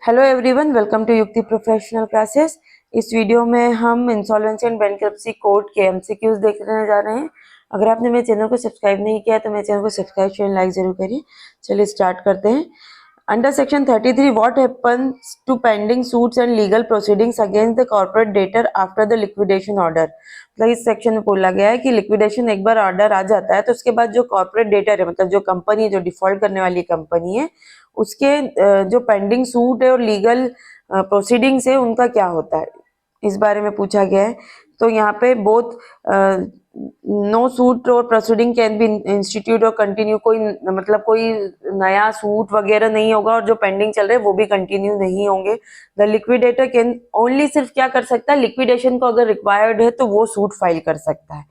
Hello everyone, welcome to युक्ति professional classes. इस video में हम इंसॉल्वेंसी एंड बैंक्रप्सी कोड के एमसीक्यूज देखने जा रहे हैं। अगर आपने मेरे चैनल को सब्सक्राइब नहीं किया तो मेरे चैनल को सब्सक्राइब शेयर लाइक जरूर करिए। चलिए स्टार्ट करते हैं। Under section 33 what happens to pending suits and legal proceedings against the corporate debtor after the liquidation order. मतलब इस सेक्शन में बोला गया है कि लिक्विडेशन एक बार ऑर्डर आ जाता है तो उसके बाद जो कॉर्पोरेट डेटर है, मतलब जो कंपनी, जो डिफॉल्ट करने वाली कंपनी है, उसके जो पेंडिंग सूट है और लीगल प्रोसीडिंग्स है उनका क्या होता है, इस बारे में पूछा गया है। तो यहाँ पे बोथ नो सूट और प्रोसीडिंग कैन बी इंस्टीट्यूट और कंटिन्यू, कोई मतलब कोई नया सूट वगैरह नहीं होगा और जो पेंडिंग चल रहे हैं वो भी कंटिन्यू नहीं होंगे। द लिक्विडेटर कैन ओनली, सिर्फ क्या कर सकता है, लिक्विडेशन को अगर रिक्वायर्ड है तो वो सूट फाइल कर सकता है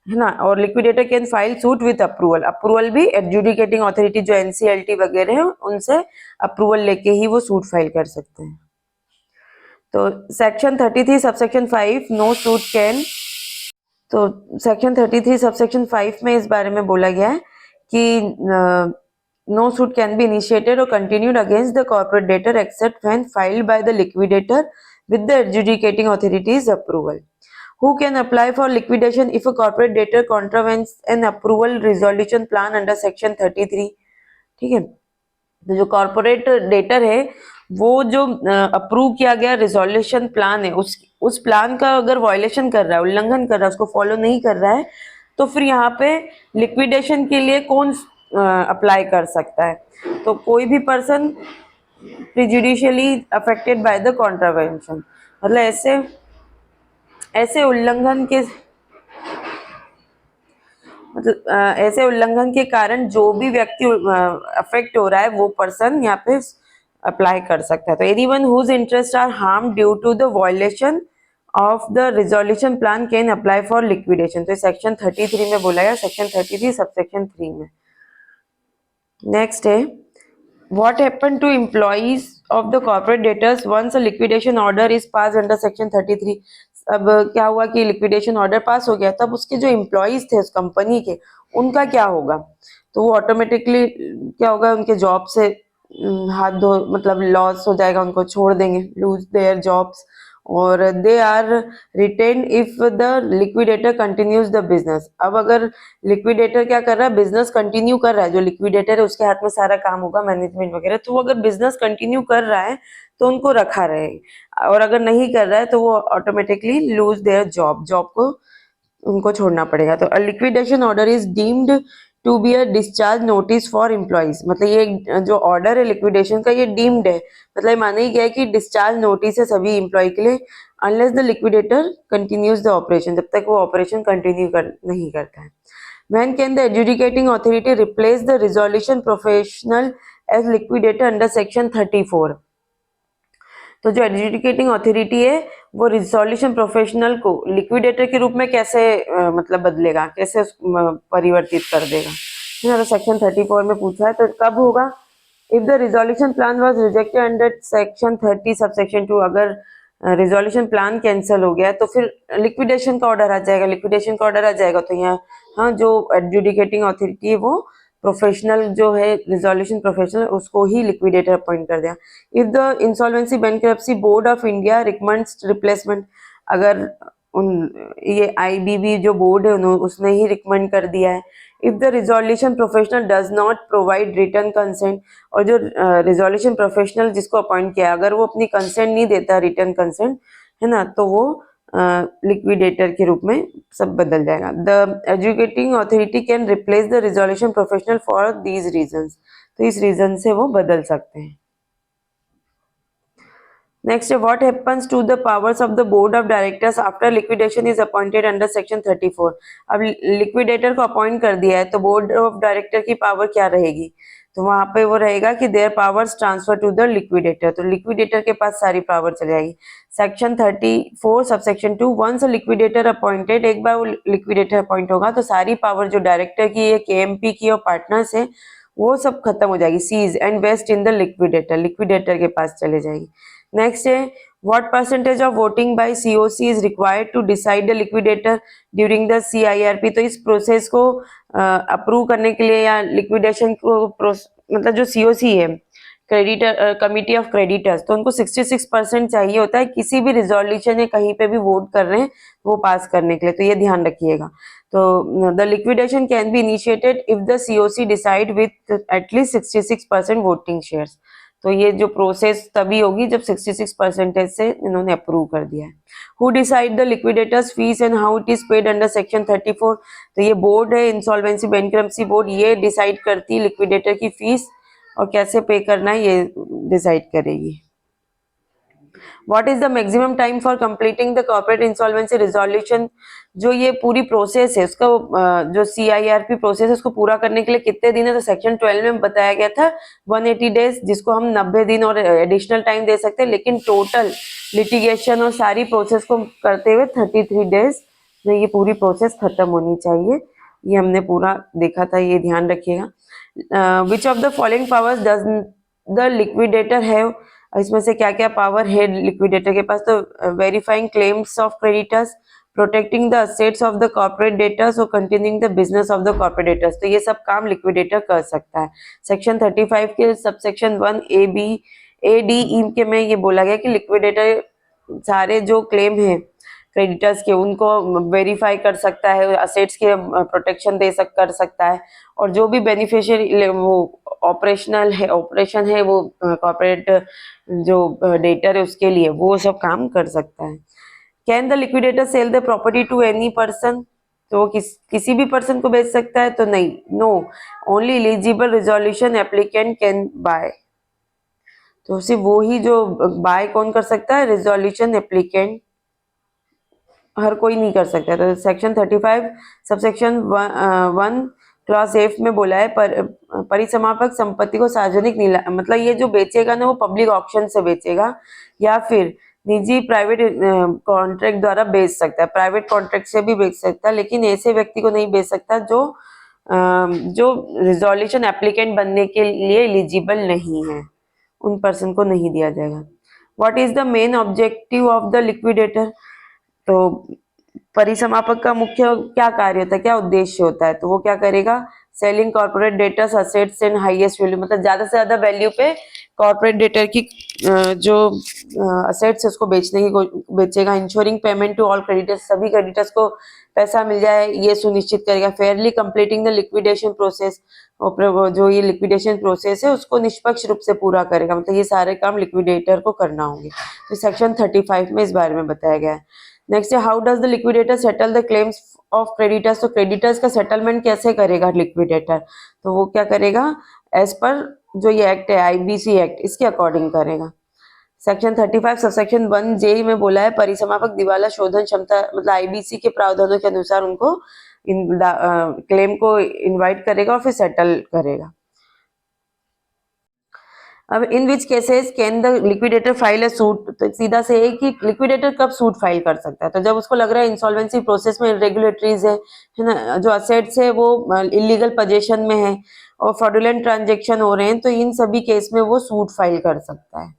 ना। और liquidator can file suit with approval, approval भी एडजुडिकेटिंग अथॉरिटी जो एनसीएलटी वगैरह है उनसे अप्रूवल लेके ही वो सूट फाइल कर सकते हैं। तो section 33 subsection 5 no suit can, तो सेक्शन 33 सबसेक्शन 5 में इस बारे में बोला गया है कि no suit can be initiated और continued against the corporate debtor except when filed by the liquidator with the adjudicating authority's approval. Who can apply for liquidation if a corporate debtor contravenes an approval resolution plan under section 33? ठीक है, तो जो corporate debtor है वो जो approve किया गया resolution plan है उस प्लान का अगर वायलेशन कर रहा है, उल्लंघन कर रहा है, उसको फॉलो नहीं कर रहा है, तो फिर यहाँ पे लिक्विडेशन के लिए कौन अप्लाई कर सकता है? तो कोई भी person prejudicially affected by the contravention, मतलब ऐसे उल्लंघन के, मतलब ऐसे उल्लंघन के कारण जो भी व्यक्ति अफेक्ट हो रहा है वो पर्सन यहाँ पे अप्लाई कर सकता है। तो anyone whose interest are harm due to the violation of the resolution plan can apply for liquidation. तो सेक्शन 33 में बोला गया, सेक्शन 33 सबसेक्शन 3 में। नेक्स्ट है what happened to employees of the corporate debtors once a liquidation order is passed under section 33। अब क्या हुआ कि लिक्विडेशन ऑर्डर पास हो गया, तब उसके जो एम्प्लॉयज थे उस कंपनी के, उनका क्या होगा? तो वो ऑटोमेटिकली क्या होगा, उनके जॉब से हाथ धो, मतलब लॉस हो जाएगा, उनको छोड़ देंगे, लूज देयर जॉब्स, और they are retain if the liquidator continues the business. अब अगर लिक्विडेटर क्या कर रहा है, बिजनेस कंटिन्यू कर रहा है, जो लिक्विडेटर है उसके हाथ में सारा काम होगा, मैनेजमेंट वगैरह, तो वो अगर बिजनेस कंटिन्यू कर रहा है तो उनको रखा रहेगा, और अगर नहीं कर रहा है तो वो automatically lose their job, job को उनको छोड़ना पड़ेगा। तो liquidation order is deemed to be a discharge notice for employees, मतलब ये जो ऑर्डर है लिक्विडेशन का ये डीम्ड है, मतलब माना ही गया है कि डिस्चार्ज नोटिस है सभी एम्प्लॉय के लिए, unless the liquidator continues the operation, जब तक वो ऑपरेशन कंटिन्यू नहीं करता है। When can the adjudicating authority replace the resolution professional as liquidator under section 34? तो जो एडजुडिकेटिंग अथॉरिटी है वो रिजोल्यूशन प्रोफेशनल को लिक्विडेटर के रूप में कैसे मतलब बदलेगा, कैसे परिवर्तित कर देगा, है ना। तो सेक्शन 34 में पूछा है, तो कब होगा? If the resolution plan was rejected under section 30 subsection 2, अगर रिजोल्यूशन प्लान कैंसिल हो गया तो फिर लिक्विडेशन का ऑर्डर आ जाएगा, लिक्विडेशन का ऑर्डर आ जाएगा तो यहाँ हाँ जो एडजुडिकेटिंग अथॉरिटी है वो प्रोफेशनल जो है रिजोल्यूशन प्रोफेशनल उसको ही लिक्विडेटर अपॉइंट कर दिया। If the insolvency bankruptcy board of India recommends replacement, अगर उन ये आईबीबी जो बोर्ड है उसने ही रिकमेंड कर दिया है। If the resolution professional does not provide return consent, और जो रिजोल्यूशन प्रोफेशनल जिसको अपॉइंट किया अगर वो अपनी कंसेंट नहीं देता, रिटर्न कंसेंट, है ना, तो वो लिक्विडेटर के रूप में सब बदल जाएगा। The educating authority can replace the resolution professional for these reasons, तो इस रीजन से वो बदल सकते हैं। नेक्स्ट है what happens to the powers of the board of directors after liquidation is appointed under section 34। अब लिक्विडेटर को अपॉइंट कर दिया है तो बोर्ड ऑफ डायरेक्टर की पावर क्या रहेगी? तो वहां पे वो रहेगा कि their powers transfer to the liquidator, तो लिक्विडेटर के पास सारी पावर चली जाएगी। Section 34 subsection 2 once liquidator appointed, एक बार वो लिक्विडेटर अपॉइंट होगा तो सारी पावर जो डायरेक्टर की है, केएमपी की और पार्टनर्स है, वो सब खत्म हो जाएगी, cease and vest in the liquidator, liquidator के पास चले जाएगी। नेक्स्ट है what percentage of voting by CoC is required to decide the liquidator during the CIRP. तो इस प्रोसेस को अप्रूव करने के लिए या लिक्विडेशन को मतलब जो सीओसी है, क्रेडिटर कमिटी ऑफ क्रेडिटर्स, तो उनको 66% चाहिए होता है किसी भी रिजोल्यूशन या कहीं पे भी वोट कर रहे हैं वो पास करने के लिए, तो ये ध्यान रखिएगा। तो the liquidation can be initiated if the COC decide with at least 66% voting shares. तो ये जो प्रोसेस तभी होगी जब 66% से इन्होंने अप्रूव कर दिया है। Who decide the liquidators fees and how it is paid under section 34, तो ये बोर्ड है, इंसॉल्वेंसी बैंक्रप्सी बोर्ड, ये डिसाइड करती है लिक्विडेटर की फीस और कैसे पे करना है ये डिसाइड करेगी। What is the maximum time for completing the corporate insolvency resolution, जो ये पूरी प्रोसेस है उसका जो CIRP प्रोसेस है उसको पूरा करने के लिए कितने दिन है, तो सेक्शन 12 में बताया गया था 180 डेज, जिसको हम 90 दिन और एडिशनल टाइम दे सकते हैं, लेकिन टोटल लिटिगेशन और सारी प्रोसेस को करते हुए 33 डेज में ये पूरी प्रोसेस खत्म होनी चाहिए। ये हमने पूरा देखा था, ये ध्यान रखिएगा। Which of the following powers does the liquidator have, इसमें से क्या क्या पावर है लिक्विडेटर के पास, तो verifying claims of creditors, protecting the assets of the corporate debtors और continuing the business of the corporate debtors, तो ये सब काम लिक्विडेटर कर सकता है। सेक्शन 35 के subsection 1A, B, A, D, E के में ये बोला गया कि लिक्विडेटर सारे जो क्लेम है क्रेडिटर्स के उनको वेरीफाई कर सकता है, असेट्स के प्रोटेक्शन कर सकता है, और जो भी बेनिफिशियरी वो ऑपरेशन है वो कॉर्पोरेट जो डेटर है उसके लिए वो सब काम कर सकता है। Can the liquidator sell the property to any person, तो वो किसी भी पर्सन को बेच सकता है, तो नहीं, no, only eligible resolution applicant can buy, तो सिर्फ वो ही जो बाय कौन कर सकता है, रिजोल्यूशन एप्लीकेंट, हर कोई नहीं कर सकता। तो सेक्शन 35 सबसेक्शन 1 क्लॉज F में बोला है परिसमापक संपत्ति को सार्वजनिक मतलब ये जो बेचेगा ना वो पब्लिक ऑक्शन से बेचेगा या फिर निजी प्राइवेट कॉन्ट्रैक्ट द्वारा बेच सकता है, प्राइवेट कॉन्ट्रैक्ट से भी बेच सकता है, लेकिन ऐसे व्यक्ति को नहीं बेच सकता जो रिजोल्यूशन एप्लीकेंट बनने के लिए एलिजिबल नहीं है, उन पर्सन को नहीं दिया जाएगा। What is the main objective of the liquidator, तो परिसमापक का मुख्य क्या कार्य होता है, क्या उद्देश्य होता है, तो वो क्या करेगा, selling corporate debtors assets and highest value, मतलब ज्यादा से ज्यादा वैल्यू पे कॉर्पोरेट डेटर की जो असेट्स है उसको बेचेगा। Ensuring payment to all creditors, सभी क्रेडिटर्स को पैसा मिल जाए ये सुनिश्चित करेगा। Fairly completing the liquidation process, और जो ये लिक्विडेशन प्रोसेस है उसको निष्पक्ष रूप से पूरा करेगा, मतलब ये सारे काम लिक्विडेटर को करना होंगे। तो सेक्शन 35 में इस बारे में बताया गया है। नेक्स्ट है how does the liquidator settle the claims of creditors, तो क्रेडिटर्स का सेटलमेंट कैसे करेगा लिक्विडेटर, तो वो क्या करेगा, एज पर जो ये एक्ट है IBC एक्ट इसके अकॉर्डिंग करेगा। सेक्शन 35 सबसेक्शन 1J में बोला है परिसमापक दिवाला शोधन क्षमता, मतलब IBC के प्रावधानों के अनुसार उनको क्लेम को इनवाइट करेगा और फिर सेटल करेगा। अब in which cases can the liquidator file a suit, तो सीधा से है कि लिक्विडेटर कब सूट फाइल कर सकता है, तो जब उसको लग रहा है इंसॉल्वेंसी प्रोसेस में इरेगुलेटरीज है ना, जो असेट्स है वो इलीगल पोजीशन में है और फ्रॉडुलेंट ट्रांजेक्शन हो रहे हैं, तो इन सभी केस में वो सूट फाइल कर सकता है।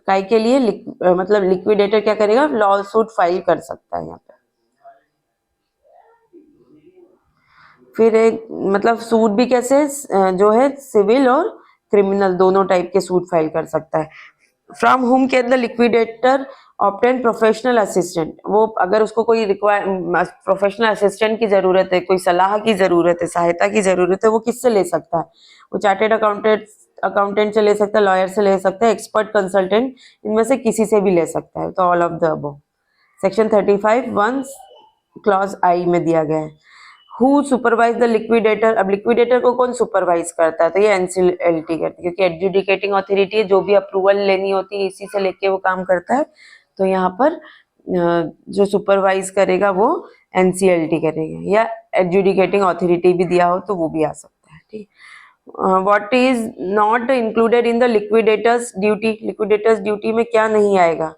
काय के लिए मतलब लिक्विडेटर क्या करेगा, लॉ सूट फाइल कर सकता है यहाँ पे। फिर मतलब सूट भी कैसे जो है सिविल और क्रिमिनल दोनों टाइप के सूट फाइल कर सकता है। फ्रॉम हुम can the liquidator obtain professional assistant, वो अगर उसको कोई प्रोफेशनल असिस्टेंट की जरूरत है, कोई सलाह की जरूरत है, सहायता की जरूरत है, वो किससे ले सकता है, वो चार्टेड अकाउंटेंट से ले सकता है, लॉयर से ले सकता है, एक्सपर्ट कंसल्टेंट, इनमें से किसी से भी ले सकता है, तो all of the above. Section 35 1 clause I में दिया गया है। हु सुपरवाइज द लिक्विडेटर, अब लिक्विडेटर को कौन सुपरवाइज करता है, तो ये NCLT करती है, क्योंकि एडजुडिकेटिंग अथॉरिटी है, जो भी अप्रूवल लेनी होती है इसी से लेके वो काम करता है, तो यहाँ पर जो सुपरवाइज करेगा वो NCLT करेगा, या एडजुडिकेटिंग अथॉरिटी भी दिया हो तो वो भी आ सकता है, ठीक। What is not included in the liquidators duty, liquidators duty में क्या नहीं आएगा,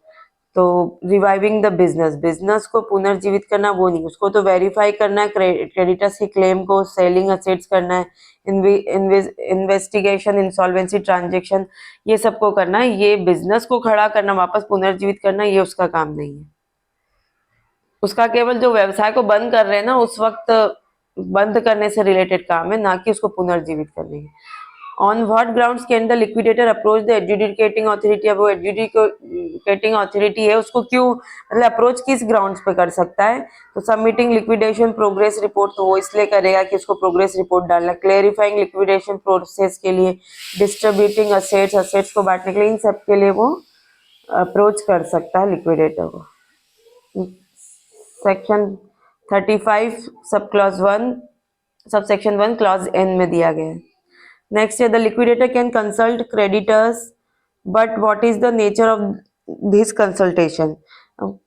तो रिवाइविंग द बिजनेस को पुनर्जीवित करना वो नहीं, उसको तो वेरीफाई करना है क्रेडिटर्स की क्लेम को, सेलिंग असेट्स करना है, इन्वेस्टिगेशन इंसॉल्वेंसी ट्रांजेक्शन ये सबको करना है, ये बिजनेस को खड़ा करना वापस पुनर्जीवित करना ये उसका काम नहीं है। उसका केवल जो व्यवसाय को बंद कर रहे हैं ना उस वक्त बंद करने से रिलेटेड काम है, ना कि उसको पुनर्जीवित करने के। On what grounds can the liquidator approach the adjudicating authority? अब वो एडजुडिकेटिंग अथॉरिटी है, उसको क्यों मतलब अप्रोच किस ग्राउंड्स पे कर सकता है? तो सबमिटिंग लिक्विडेशन प्रोग्रेस रिपोर्ट, तो वो इसलिए करेगा कि उसको प्रोग्रेस रिपोर्ट डालना, क्लेरिफाइंग लिक्विडेशन प्रोसेस के लिए, डिस्ट्रीब्यूटिंग असेट्स को बांटने के लिए, इन सब के लिए वो अप्रोच कर सकता है लिक्विडेटर को। Section 35 sub clause 1 sub section 1 clause N में दिया गया है। नेक्स्ट है the liquidator can consult creditors but what is the nature of this consultation?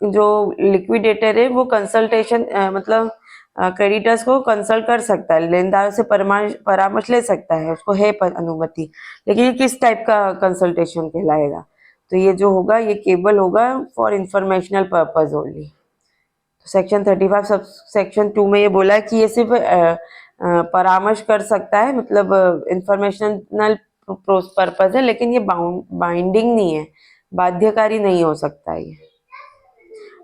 जो लिक्विडेटर है वो कंसल्टेशन मतलब क्रेडिटर्स को कंसल्ट कर सकता है, लेनदारों से परामर्श ले सकता है, उसको है अनुमति, लेकिन ये किस टाइप का कंसल्टेशन कहलाएगा? तो ये जो होगा ये केवल होगा फॉर इंफॉर्मेशनल पर्पज ओनली। तो सेक्शन 35 सब सेक्शन 2 में ये बोला है कि ये सिर्फ परामर्श कर सकता है, मतलब इंफॉर्मेशनल पर्पज है, लेकिन ये बाइंडिंग नहीं है, बाध्यकारी नहीं हो सकता है।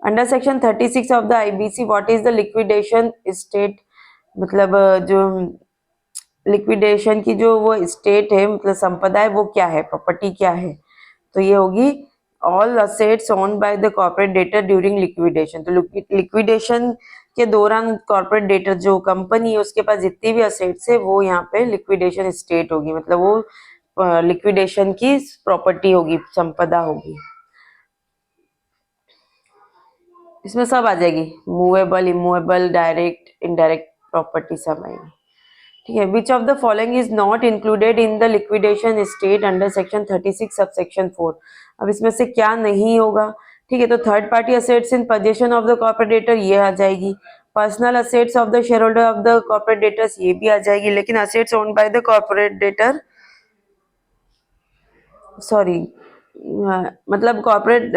Under section 36 of the IBC what is the liquidation estate? मतलब जो लिक्विडेशन की जो वो स्टेट है, मतलब संपदा है, वो क्या है, प्रॉपर्टी क्या है? तो ये होगी all assets owned by the corporate debtor during liquidation. तो लिक्विडेशन के दौरान कॉर्पोरेट डेटर जो कंपनी है उसके पास जितनी भी असेट्स है वो यहाँ पे लिक्विडेशन स्टेट होगी, मतलब वो लिक्विडेशन की प्रॉपर्टी होगी, संपदा होगी। इसमें सब आ जाएगी, movable, immovable, direct, indirect property सब आएगी। ठीक है। Which of the following is not included in the liquidation state under section 36 sub section 4? अब इसमें से क्या नहीं होगा? ठीक है, तो third party assets in position of the corporate debtor ये आ जाएगी, personal assets of the share holder of the corporate debtors ये भी आ जाएगी, लेकिन assets owned by the corporate debtor, sorry मतलब कॉर्पोरेट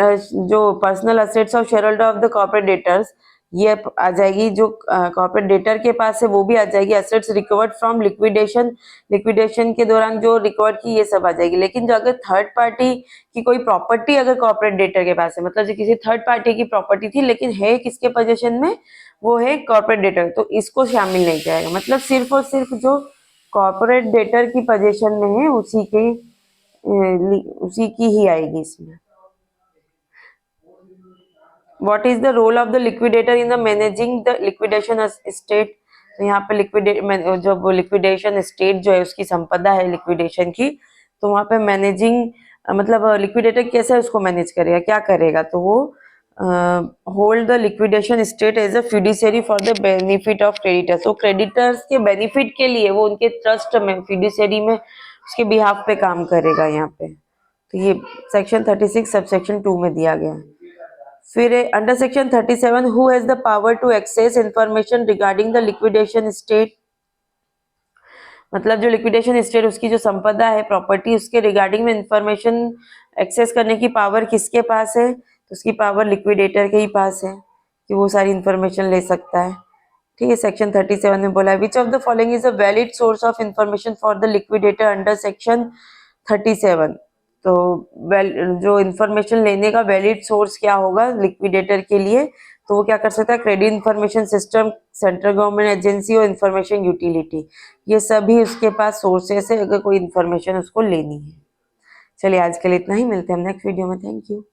जो personal assets of share holder of the corporate debtors ये आ जाएगी, जो कॉर्पोरेट डेटर के पास है वो भी आ जाएगी, असेट्स रिकवर्ड फ्रॉम लिक्विडेशन के दौरान जो रिकवर की ये सब आ जाएगी। लेकिन जो अगर थर्ड पार्टी की कोई प्रॉपर्टी अगर कॉर्पोरेट डेटर के पास है, मतलब जो किसी थर्ड पार्टी की प्रॉपर्टी थी लेकिन है किसके पोजीशन में, वो है कॉर्पोरेट डेटर, तो इसको शामिल नहीं जाएगा। मतलब सिर्फ और सिर्फ जो कॉर्पोरेट डेटर की पोजीशन में है उसी की ही आएगी इसमें। What is the role of the liquidator in the managing the liquidation estate? तो यहाँ पे जब लिक्विडेशन स्टेट जो है उसकी संपदा है लिक्विडेशन की, तो वहाँ पे मैनेजिंग मतलब लिक्विडेटर कैसे उसको मैनेज करेगा, क्या करेगा? तो वो hold the liquidation estate as a fiduciary for the benefit of creditors. तो क्रेडिटर्स के बेनिफिट के लिए वो उनके ट्रस्ट में फिड्यूशियरी में उसके बिहाफ पे काम करेगा यहाँ पे। तो ये सेक्शन 36 सब सेक्शन 2 में दिया गया है। फिर under section 37 who has the power to access information regarding the liquidation estate? मतलब जो लिक्विडेशन स्टेट उसकी जो संपदा है प्रॉपर्टी उसके रिगार्डिंग में इंफॉर्मेशन एक्सेस करने की पावर किसके पास है? तो उसकी पावर लिक्विडेटर के ही पास है कि वो सारी इंफॉर्मेशन ले सकता है। ठीक है, सेक्शन 37 में बोला है which of the following is a valid source of information for the liquidator under section 37? तो जो इंफॉर्मेशन लेने का वैलिड सोर्स क्या होगा लिक्विडेटर के लिए? तो वो क्या कर सकता है, credit information system, central government agency और इंफॉर्मेशन यूटिलिटी, ये सभी उसके पास सोर्सेस है अगर कोई इंफॉर्मेशन उसको लेनी है। चलिए आज के लिए इतना ही, मिलते हैं हम नेक्स्ट वीडियो में। Thank you.